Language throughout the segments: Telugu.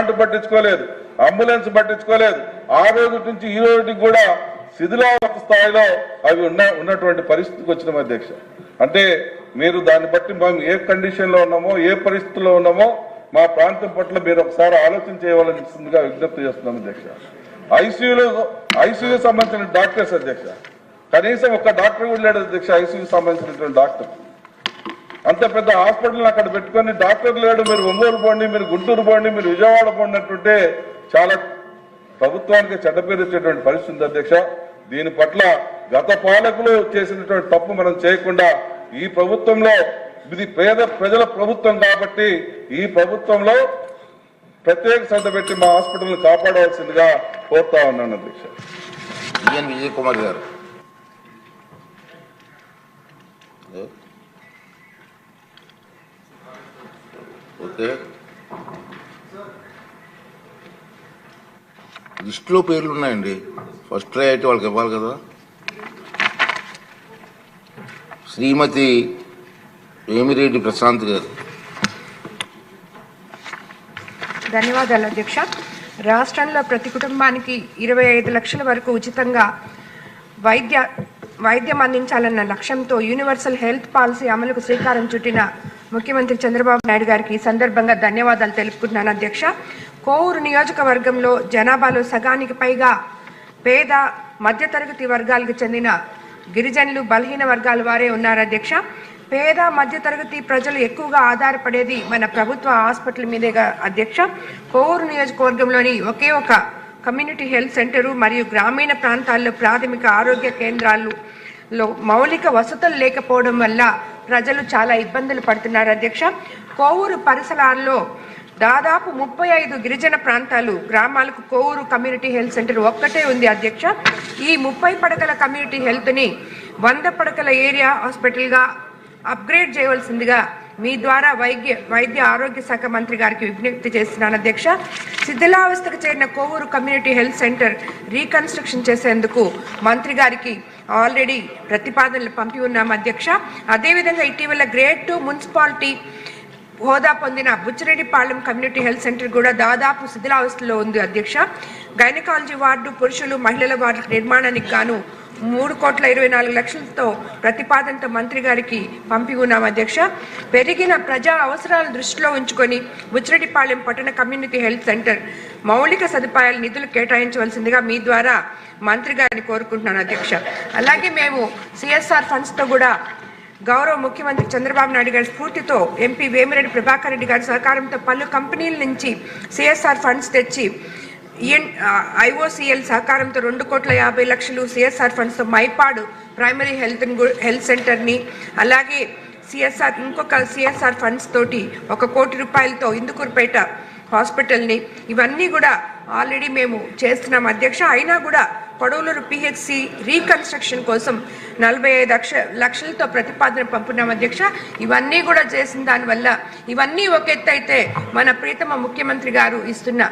ప్లాంట్ పట్టించుకోలేదు, అంబులెన్స్ పట్టించుకోలేదు. ఆ రోజు నుంచి ఈ రోజుకి కూడా శిథిలావస్థ స్థాయిలో అవి ఉన్నటువంటి పరిస్థితికి వచ్చినాం అధ్యక్ష. అంటే మీరు దాన్ని బట్టి మేము ఏ కండిషన్లో ఉన్నామో, ఏ పరిస్థితుల్లో ఉన్నామో మా ప్రాంతం పట్ల మీరు ఒకసారి ఆలోచన చేయవలసిందిగా విజ్ఞప్తి చేస్తున్నాం అధ్యక్ష. ఐసీయూ సంబంధించిన డాక్టర్స్ అధ్యక్ష, కనీసం ఒక్క డాక్టర్ కూడా లేడు అధ్యక్ష. ఐసీయూ సంబంధించినటువంటి డాక్టర్ అంత పెద్ద హాస్పిటల్ అక్కడ పెట్టుకొని డాక్టర్ లేడు, మీరు ఒంగోలు పోండి, మీరు గుంటూరు పోండి, మీరు విజయవాడ పోండి అంటుంటే చాలా ప్రభుత్వానికి చెడ్డ పేరు వచ్చేటువంటి పరిస్థితి ఉంది అధ్యక్ష. దీని పట్ల గత పాలకులు చేసినటువంటి తప్పు మనం చేయకుండా ఈ ప్రభుత్వంలో, ఇది పేద ప్రజల ప్రభుత్వం కాబట్టి ఈ ప్రభుత్వంలో ప్రత్యేక శ్రద్ధ పెట్టి మా హాస్పిటల్ని కాపాడవలసిందిగా కోరుతా ఉన్నాను అధ్యక్ష. విజయ్ కుమార్ గారు. ఓకే, లిస్టులో పేర్లు ఉన్నాయండి. ఫస్ట్ ప్రయారిటీ వాళ్ళకి ఇవ్వాలి కదా. శ్రీమతి వేమిరెడ్డి ప్రశాంత్ గారు. ధన్యవాదాలు అధ్యక్ష. రాష్ట్రంలో ప్రతి కుటుంబానికి 25 లక్షల వరకు ఉచితంగా వైద్యం అందించాలన్న లక్ష్యంతో యూనివర్సల్ హెల్త్ పాలసీ అమలుకు శ్రీకారం చుట్టిన ముఖ్యమంత్రి చంద్రబాబు నాయుడు గారికి ఈ సందర్భంగా ధన్యవాదాలు తెలుపుకుంటున్నాను అధ్యక్ష. కోవూరు నియోజకవర్గంలో జనాభాలో సగానికి పైగా పేద మధ్యతరగతి వర్గాలకు చెందిన గిరిజనులు, బలహీన వర్గాల వారే ఉన్నారు అధ్యక్ష. పేద మధ్యతరగతి ప్రజలు ఎక్కువగా ఆధారపడేది మన ప్రభుత్వ హాస్పిటల్ మీదేగా అధ్యక్ష. కోవూరు నియోజకవర్గంలోని ఒకే ఒక కమ్యూనిటీ హెల్త్ సెంటరు మరియు గ్రామీణ ప్రాంతాల్లో ప్రాథమిక ఆరోగ్య కేంద్రాల్లో మౌలిక వసతులు లేకపోవడం వల్ల ప్రజలు చాలా ఇబ్బందులు పడుతున్నారు అధ్యక్ష. కోవూరు పరిసరాల్లో దాదాపు 35 గిరిజన ప్రాంతాలు గ్రామాలకు కోవూరు కమ్యూనిటీ హెల్త్ సెంటర్ ఒక్కటే ఉంది అధ్యక్ష. ఈ 30 పడకల కమ్యూనిటీ హెల్త్ని 100 పడకల ఏరియా హాస్పిటల్గా అప్గ్రేడ్ చేయవలసిందిగా మీ ద్వారా వైద్య ఆరోగ్య శాఖ మంత్రి గారికి విజ్ఞప్తి చేస్తున్నాను అధ్యక్ష. శిథిలావస్థకు చేరిన Kovur community health centre reconstruction చేసేందుకు మంత్రి గారికి ఆల్రెడీ ప్రతిపాదనలు పంపి ఉన్నాం అధ్యక్ష. అదేవిధంగా ఇటీవల గ్రేడ్ 2 మున్సిపాలిటీ హోదా పొందిన బుచ్చిరెడ్డిపాళెం కమ్యూనిటీ హెల్త్ సెంటర్ కూడా దాదాపు శిథిలావస్థలో ఉంది అధ్యక్ష. గైనకాలజీ వార్డు, పురుషులు, మహిళల వార్డు నిర్మాణానికి గాను 3,24,00,000తో ప్రతిపాదనతో మంత్రి గారికి పంపి ఉన్నాం అధ్యక్ష. పెరిగిన ప్రజా అవసరాల దృష్టిలో ఉంచుకొని బుచ్చిరెడ్డిపాళెం పట్టణ కమ్యూనిటీ హెల్త్ సెంటర్ మౌలిక సదుపాయాల నిధులు కేటాయించవలసిందిగా మీ ద్వారా మంత్రి గారిని కోరుకుంటున్నాను అధ్యక్ష. అలాగే మేము సిఎస్ఆర్ ఫండ్స్తో కూడా గౌరవ ముఖ్యమంత్రి చంద్రబాబు నాయుడు గారి స్ఫూర్తితో ఎంపీ వేమిరెడ్డి ప్రభాకర్ రెడ్డి గారి సహకారంతో పలు కంపెనీల నుంచి సిఎస్ఆర్ ఫండ్స్ తెచ్చి ఐఓసిఎల్ సహకారంతో 2,50,00,000 సిఎస్ఆర్ ఫండ్స్తో మైపాడు ప్రైమరీ హెల్త్ సెంటర్ని, అలాగే ఇంకొక సిఎస్ఆర్ ఫండ్స్ తోటి 1 కోటి రూపాయలతో ఇందుకూరుపేట హాస్పిటల్ని, ఇవన్నీ కూడా ఆల్రెడీ మేము చేస్తున్నాం అధ్యక్ష. అయినా కూడా పొడవలూరు పిహెచ్సి రీకన్స్ట్రక్షన్ కోసం 45 లక్షలతో ప్రతిపాదన పంపున్నాం అధ్యక్ష. ఇవన్నీ కూడా చేసిన దానివల్ల ఇవన్నీ ఒక ఎత్తు అయితే మన ప్రీతమ ముఖ్యమంత్రి గారు ఇస్తున్న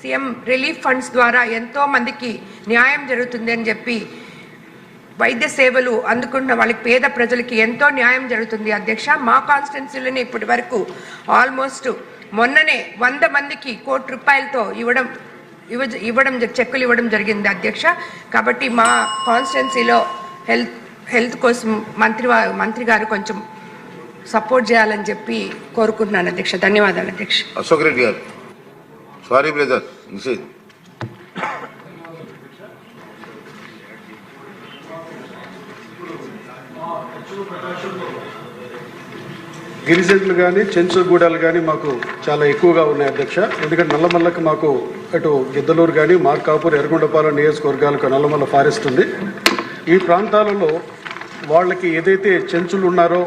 సీఎం రిలీఫ్ ఫండ్స్ ద్వారా ఎంతో మందికి న్యాయం జరుగుతుంది అని చెప్పి వైద్య సేవలు అందుకున్న వాళ్ళకి, పేద ప్రజలకి ఎంతో న్యాయం జరుగుతుంది అధ్యక్ష. మా కాన్స్టిట్యున్సీలోనే ఇప్పటి వరకు ఆల్మోస్ట్ మొన్ననే 100 మందికి 1 కోటి రూపాయలతో చెక్కులు ఇవ్వడం జరిగింది అధ్యక్ష. కాబట్టి మా కాన్స్టిట్యున్సీలో హెల్త్ కోసం మంత్రి గారు కొంచెం సపోర్ట్ చేయాలని చెప్పి కోరుకుంటున్నాను అధ్యక్ష. ధన్యవాదాలు అధ్యక్ష. అశోక్ రెడ్డి గారు. Sorry brother. గిరిజనులు కానీ చెంచుగూడలు కానీ మాకు చాలా ఎక్కువగా ఉన్నాయి అధ్యక్ష. ఎందుకంటే నల్లమల్లకి మాకు అటు గిద్దలూరు కానీ, మార్కాపూర్, ఎర్రగొండపాలెం నియోజకవర్గాలకు నల్లమల్ల ఫారెస్ట్ ఉంది. ఈ ప్రాంతాలలో వాళ్ళకి ఏదైతే చెంచులు ఉన్నారో